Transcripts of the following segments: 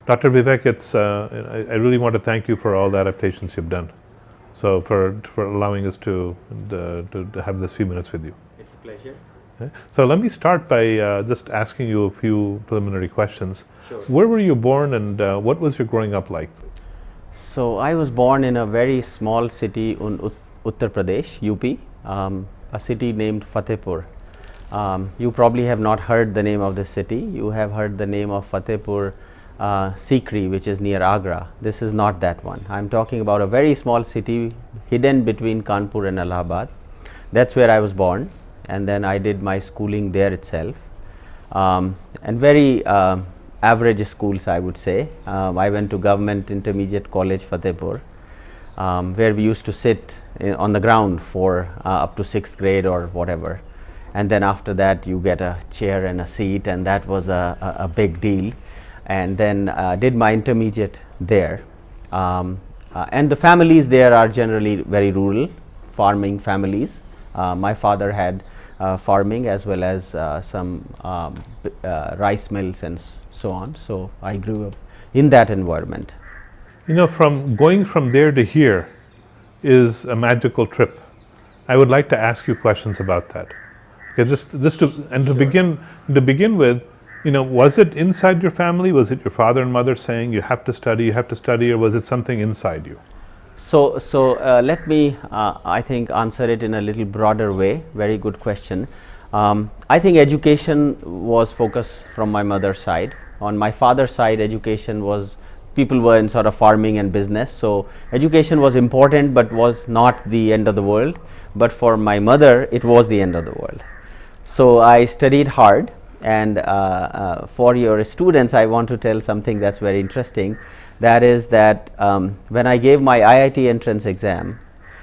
Dr. Vivek, I really want to thank you for all the adaptations you've done. So for allowing us to have this few minutes with you. It's a pleasure. Okay. So let me start by just asking you a few preliminary questions. Sure. Where were you born, and what was your growing up like? So I was born in a very small city in Uttar Pradesh, UP, a city named Fatehpur. You probably have not heard the name of this city. You have heard the name of Fatehpur Sikri, which is near Agra. This is not that one. I am talking about a very small city hidden between Kanpur and Allahabad. That's where I was born, and then I did my schooling there itself, and very average schools, I would say. I went to Government Intermediate College Fatehpur, where we used to sit on the ground for up to 6th grade or whatever, and then after that you get a chair and a seat, and that was a big deal. And then did my intermediate there, and the families there are generally very rural, farming families. My father had farming as well as some rice mills and so on. So I grew up in that environment. You know, from going from there to here is a magical trip. I would like to ask you questions about that. Okay, to begin with, you know, was it inside your family? Was it your father and mother saying you have to study, or was it something inside you? So let me, I think, answer it in a little broader way. Very good question. I think education was focused from my mother's side. On my father's side, education was, people were in sort of farming and business. So education was important, but was not the end of the world. But for my mother, it was the end of the world. So I studied hard. And for your students, I want to tell something that's very interesting. That is that when I gave my IIT entrance exam,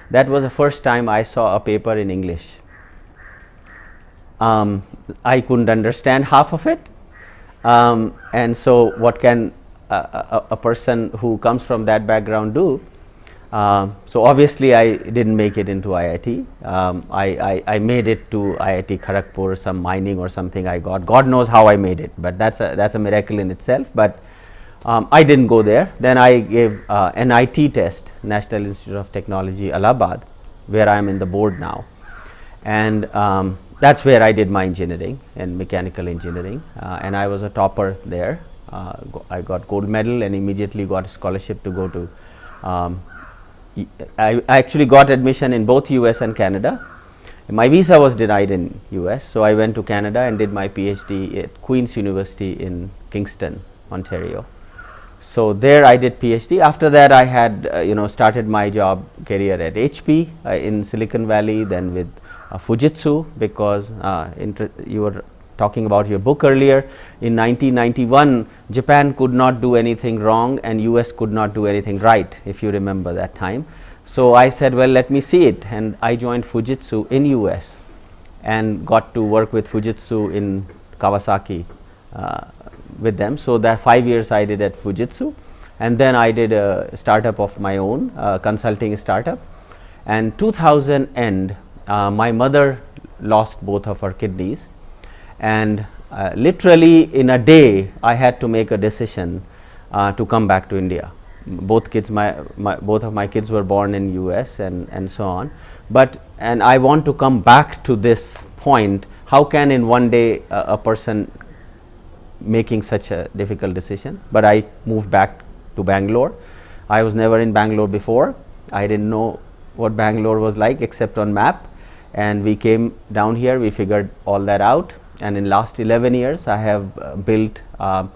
that was the first time I saw a paper in English. I couldn't understand half of it. And so what can a person who comes from that background do? So obviously I didn't make it into IIT. I made it to IIT Kharagpur, some mining or something I got. God knows how I made it, but that's a miracle in itself. But I didn't go there. Then I gave NIT test, National Institute of Technology, Allahabad, where I am in the board now. And that's where I did my engineering and mechanical engineering. And I was a topper there. I got gold medal and immediately got a scholarship to go to I actually got admission in both US and Canada. My visa was denied in US, so I went to Canada and did my PhD at Queen's University in Kingston, Ontario. So there I did PhD. After that I had started my job career at HP in Silicon Valley, then with Fujitsu, because you were talking about your book earlier. In 1991, Japan could not do anything wrong and US could not do anything right, if you remember that time. So I said, well, let me see it, and I joined Fujitsu in US and got to work with Fujitsu in Kawasaki with them. So that 5 years I did at Fujitsu, and then I did a startup of my own, consulting startup. And 2000 end, my mother lost both of her kidneys. And literally in a day, I had to make a decision to come back to India. Both of my kids were born in US and so on. And I want to come back to this point. How can in one day a person making such a difficult decision? But I moved back to Bangalore. I was never in Bangalore before. I didn't know what Bangalore was like except on map. And we came down here, we figured all that out. And in last 11 years, I have built a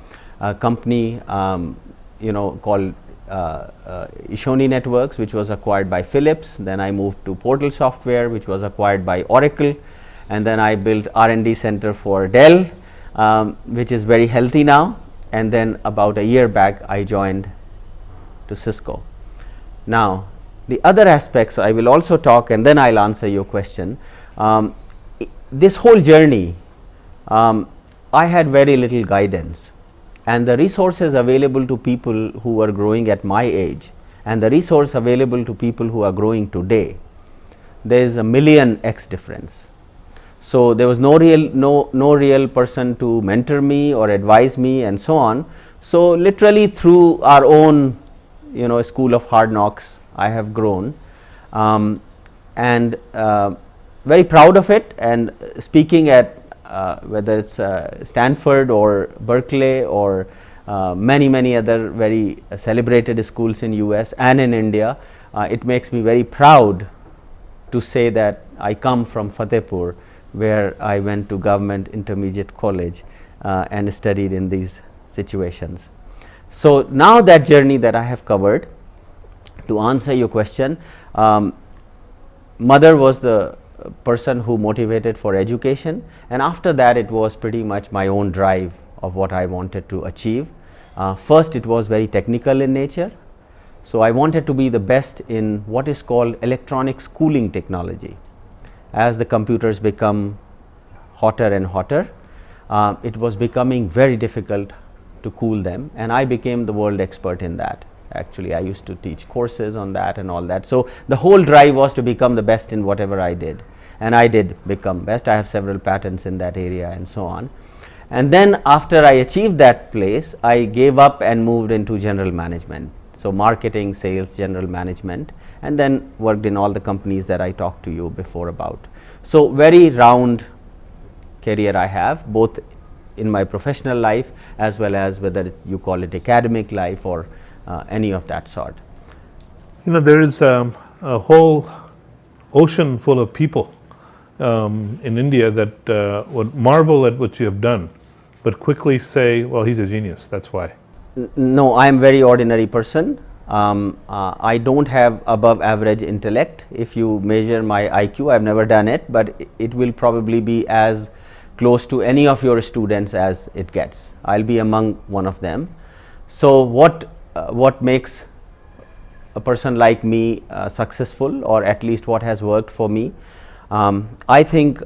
company, called Ishoni Networks, which was acquired by Philips. Then I moved to Portal Software, which was acquired by Oracle. And then I built R&D center for Dell, which is very healthy now. And then about a year back, I joined to Cisco. Now, the other aspects I will also talk, and then I'll answer your question. This whole journey, I had very little guidance, and the resources available to people who were growing at my age and the resource available to people who are growing today, there is a 1,000,000x difference. So there was no real person to mentor me or advise me and so on. So literally through our own, school of hard knocks, I have grown, and very proud of it. And speaking at whether it's Stanford or Berkeley or many other very celebrated schools in US and in India, it makes me very proud to say that I come from Fatehpur, where I went to Government Intermediate College and studied in these situations. So now that journey that I have covered, to answer your question, mother was the person who motivated for education, and after that it was pretty much my own drive of what I wanted to achieve. First, it was very technical in nature, so I wanted to be the best in what is called electronic cooling technology. As the computers become hotter and hotter, it was becoming very difficult to cool them, and I became the world expert in that. Actually, I used to teach courses on that and all that. So the whole drive was to become the best in whatever I did, and I did become best. I have several patents in that area and so on. And then after I achieved that place, I gave up and moved into general management. So marketing, sales, general management, and then worked in all the companies that I talked to you before about. So very round career I have, both in my professional life as well as whether you call it academic life or any of that sort. There is a whole ocean full of people in India that would marvel at what you have done, but quickly say, well, he's a genius, that's why. No, I am very ordinary person. I don't have above average intellect. If you measure my IQ, I've never done it, but it will probably be as close to any of your students as it gets. I'll be among one of them. So what makes a person like me successful, or at least what has worked for me? I think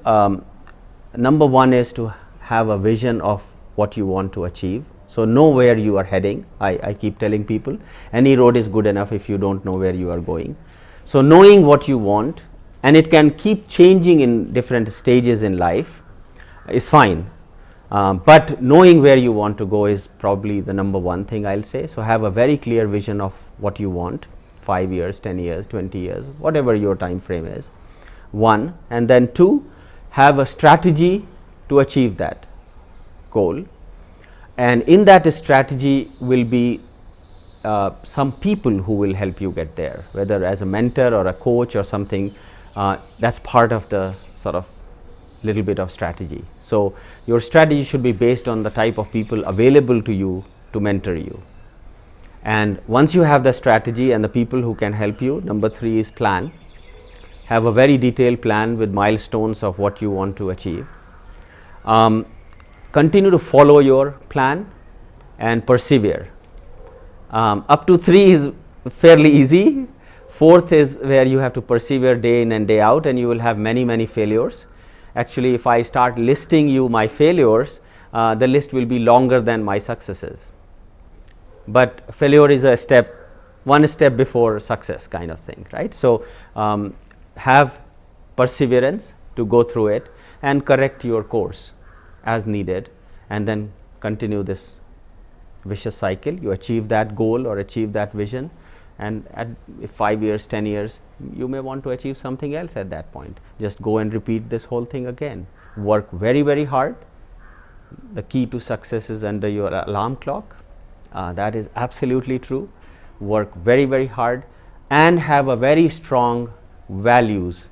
number one is to have a vision of what you want to achieve. So know where you are heading. I keep telling people, any road is good enough if you don't know where you are going. So knowing what you want, and it can keep changing in different stages in life, is fine. But knowing where you want to go is probably the number one thing I'll say. So have a very clear vision of what you want, 5 years, 10 years, 20 years, whatever your time frame is, one. And then two, have a strategy to achieve that goal. And in that strategy will be some people who will help you get there, whether as a mentor or a coach or something. That's part of the sort of little bit of strategy. So your strategy should be based on the type of people available to you to mentor you. And once you have the strategy and the people who can help you, number three is plan. Have a very detailed plan with milestones of what you want to achieve. Continue to follow your plan and persevere. Up to 3 is fairly easy. 4th is where you have to persevere day in and day out, and you will have many failures. Actually, if I start listing you my failures, the list will be longer than my successes. But failure is a step, one step before success kind of thing, right? So have perseverance to go through it and correct your course as needed, and then continue this vicious cycle. You achieve that goal or achieve that vision, and at 5 years, 10 years, you may want to achieve something else at that point. Just go and repeat this whole thing again. Work very hard. The key to success is under your alarm clock. That is absolutely true. Work very hard and have a very strong values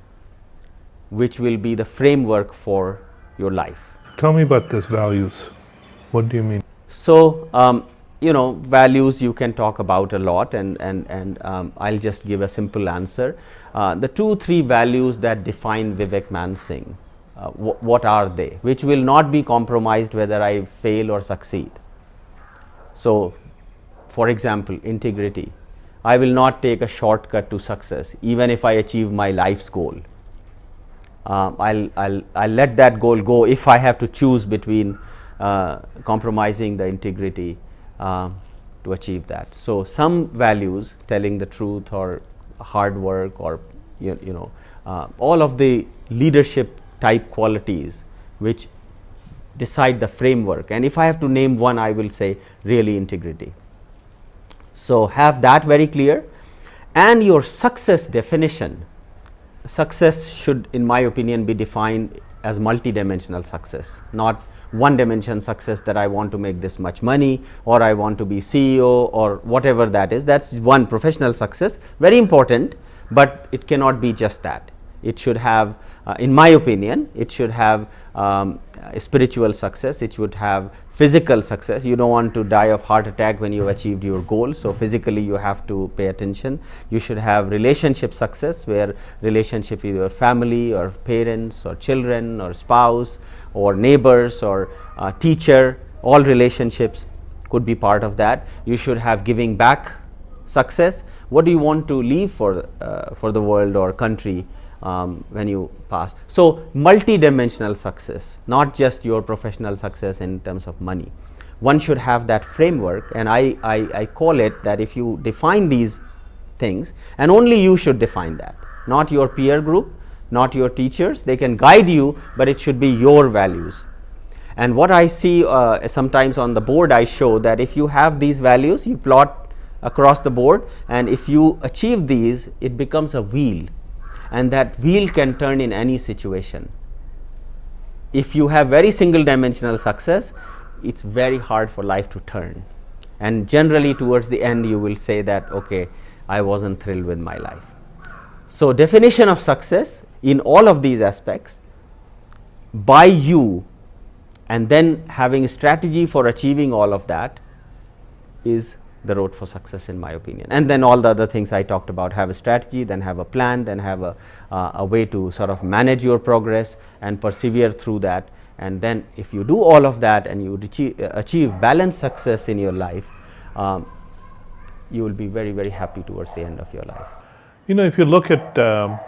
which will be the framework for your life. Tell me about these values. What do you mean? So, values you can talk about a lot, and I'll just give a simple answer. The 2-3 values that define Vivek Man Singh, what are they? Which will not be compromised whether I fail or succeed. So, for example, integrity. I will not take a shortcut to success, even if I achieve my life's goal. I'll let that goal go if I have to choose between compromising the integrity to achieve that. So some values, telling the truth or hard work, or all of the leadership type qualities which decide the framework. And if I have to name one, I will say really integrity. So have that very clear. And your success definition. Success should, in my opinion, be defined as multidimensional success, not one dimension success that I want to make this much money, or I want to be CEO, or whatever that is. That's one professional success, very important, but it cannot be just that. It should have, in my opinion, it should have spiritual success, it should have physical success. You don't want to die of heart attack when you have achieved your goal, so physically you have to pay attention. You should have relationship success, where relationship with your family or parents or children or spouse or neighbors or teacher, all relationships could be part of that. You should have giving back success. What do you want to leave for the world or country when you pass? So multi-dimensional success, not just your professional success in terms of money. One should have that framework, and I call it that if you define these things, and only you should define that, not your peer group, not your teachers. They can guide you, but it should be your values. And what I see sometimes on the board, I show that if you have these values, you plot across the board, and if you achieve these, it becomes a wheel, and that wheel can turn in any situation. If you have very single dimensional success, it's very hard for life to turn, and generally towards the end you will say that, okay, I wasn't thrilled with my life. So definition of success in all of these aspects by you, and then having a strategy for achieving all of that, is the road for success, in my opinion. And then all the other things I talked about, have a strategy, then have a plan, then have a way to sort of manage your progress and persevere through that. And then if you do all of that and you achieve balanced success in your life, you will be very, very happy towards the end of your life. You know, if you look at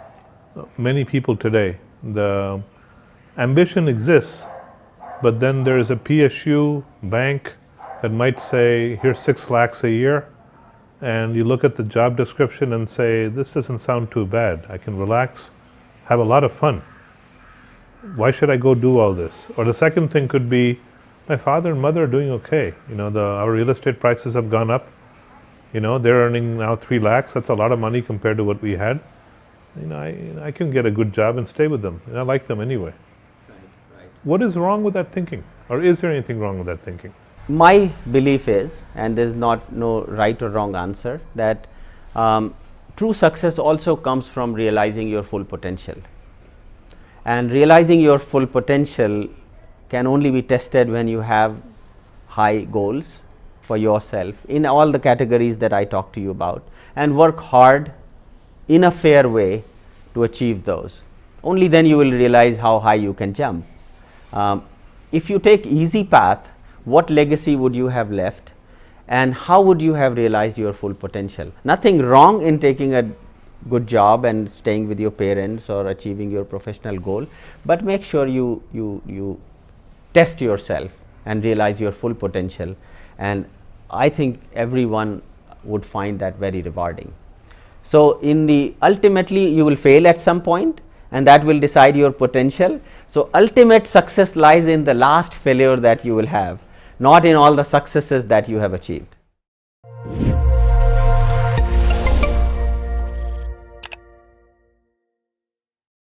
many people today, the ambition exists, but then there is a PSU bank that might say, here's 6 lakhs a year, and you look at the job description and say, this doesn't sound too bad. I can relax, have a lot of fun. Why should I go do all this? Or the second thing could be, my father and mother are doing okay. You know, our real estate prices have gone up. You know, they're earning now 3 lakhs. That's a lot of money compared to what we had. You know, I can get a good job and stay with them. And I like them anyway. Right. What is wrong with that thinking? Or is there anything wrong with that thinking? My belief is, and there is no right or wrong answer, that true success also comes from realizing your full potential. And realizing your full potential can only be tested when you have high goals for yourself in all the categories that I talked to you about, and work hard in a fair way to achieve those. Only then you will realize how high you can jump. If you take easy path, what legacy would you have left, and how would you have realized your full potential? Nothing wrong in taking a good job and staying with your parents or achieving your professional goal, but make sure you test yourself and realize your full potential, and I think everyone would find that very rewarding. So ultimately you will fail at some point, and that will decide your potential. So ultimate success lies in the last failure that you will have, not in all the successes that you have achieved.